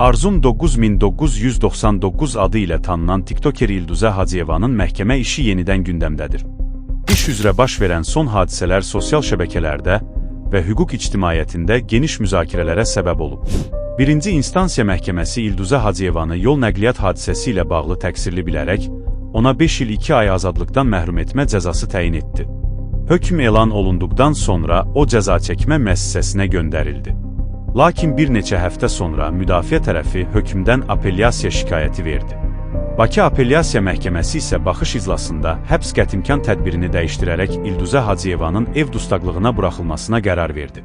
Arzum 9999 adı ilə tanınan tiktoker İlduzə Hacıyevanın məhkəmə işi yenidən gündəmdədir. İş üzrə baş verən son hadisələr sosial şəbəkələrdə və hüquq ictimaiyyətində geniş müzakirələrə səbəb olub. Birinci instansiya məhkəməsi İlduzə Hacıyevanı yol nəqliyyat hadisəsi ilə bağlı təqsirli bilərək, ona 5 il 2 ay azadlıqdan məhrum etmə cəzası təyin etdi. Hökm elan olunduqdan sonra o cəza çəkmə müəssisəsinə göndərildi. Lakin bir neçə həftə sonra müdafiə tərəfi hökmdən apellyasiya şikayəti verdi. Bakı Apellyasiya Məhkəməsi isə baxış iclasında həbs qətimkan tədbirini dəyişdirərək İlduzə Hacıyevanın ev dustaqlığına buraxılmasına qərar verdi.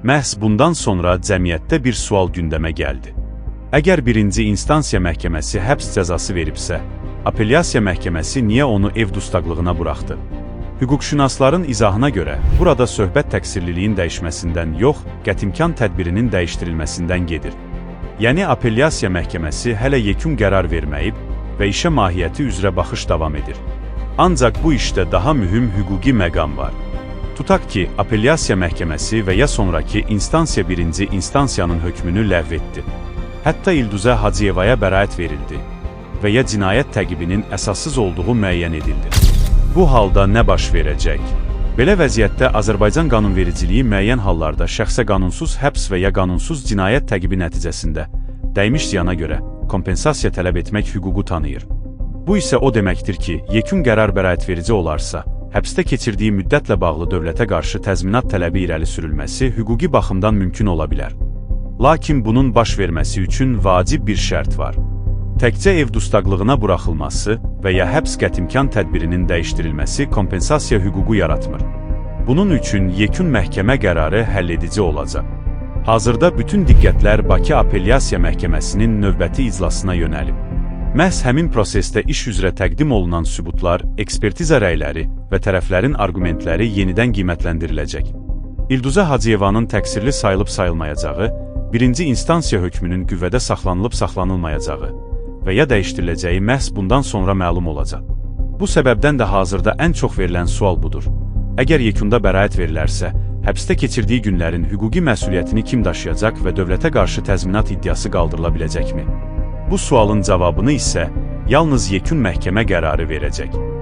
Məhz bundan sonra cəmiyyətdə bir sual gündəmə gəldi. Əgər birinci instansiya məhkəməsi həbs cəzası veribsə, Apellyasiya Məhkəməsi niyə onu ev dustaqlığına buraxdı? Hüquqşünasların izahına görə, burada söhbət təqsirliliyin dəyişməsindən yox, qətimkan tədbirinin dəyişdirilməsindən gedir. Yəni, Apellyasiya Məhkəməsi hələ yekun qərar verməyib və işə mahiyyəti üzrə baxış davam edir. Ancaq bu işdə daha mühüm hüquqi məqam var. Tutaq ki, Apellyasiya Məhkəməsi və ya sonraki instansiya birinci instansiyanın hökmünü ləğv etdi. Hətta İlduzə Hacıyevaya bəraət verildi və ya cinayət təqibinin əsassız olduğu müəyyən edildi. Bu halda nə baş verəcək? Belə vəziyyətdə Azərbaycan qanunvericiliyi müəyyən hallarda şəxsə qanunsuz həbs və ya qanunsuz cinayət təqibi nəticəsində dəymiş ziyana görə kompensasiya tələb etmək hüququ tanıyır. Bu isə o deməkdir ki, yekun qərar bəraətverici olarsa, həbsdə keçirdiyi müddətlə bağlı dövlətə qarşı təzminat tələbi irəli sürülməsi hüquqi baxımdan mümkün ola bilər. Lakin bunun baş verməsi üçün vacib bir şərt var. Təkcə ev dustaqlığına buraxılması və ya həbs qətimkan tədbirinin dəyişdirilməsi kompensasiya hüququ yaratmır. Bunun üçün yekun məhkəmə qərarı həlledici olacaq. Hazırda bütün diqqətlər Bakı Apellyasiya Məhkəməsinin növbəti iclasına yönəlib. Məhz həmin prosesdə iş üzrə təqdim olunan sübutlar, ekspertiza rəyləri və tərəflərin arqumentləri yenidən qiymətləndiriləcək. İlduzə Hacıyevanın təqsirli sayılıb-sayılmayacağı, birinci instansiya hökmünün qüvvədə saxlanılıb-saxlanılmayacağı və ya dəyişdiriləcəyi məhz bundan sonra məlum olacaq. Bu səbəbdən də hazırda ən çox verilən sual budur. Əgər yekunda bəraət verilərsə, həbsdə keçirdiyi günlərin hüquqi məsuliyyətini kim daşıyacaq və dövlətə qarşı təzminat iddiası qaldırıla biləcəkmi? Bu sualın cavabını isə yalnız yekun məhkəmə qərarı verəcək.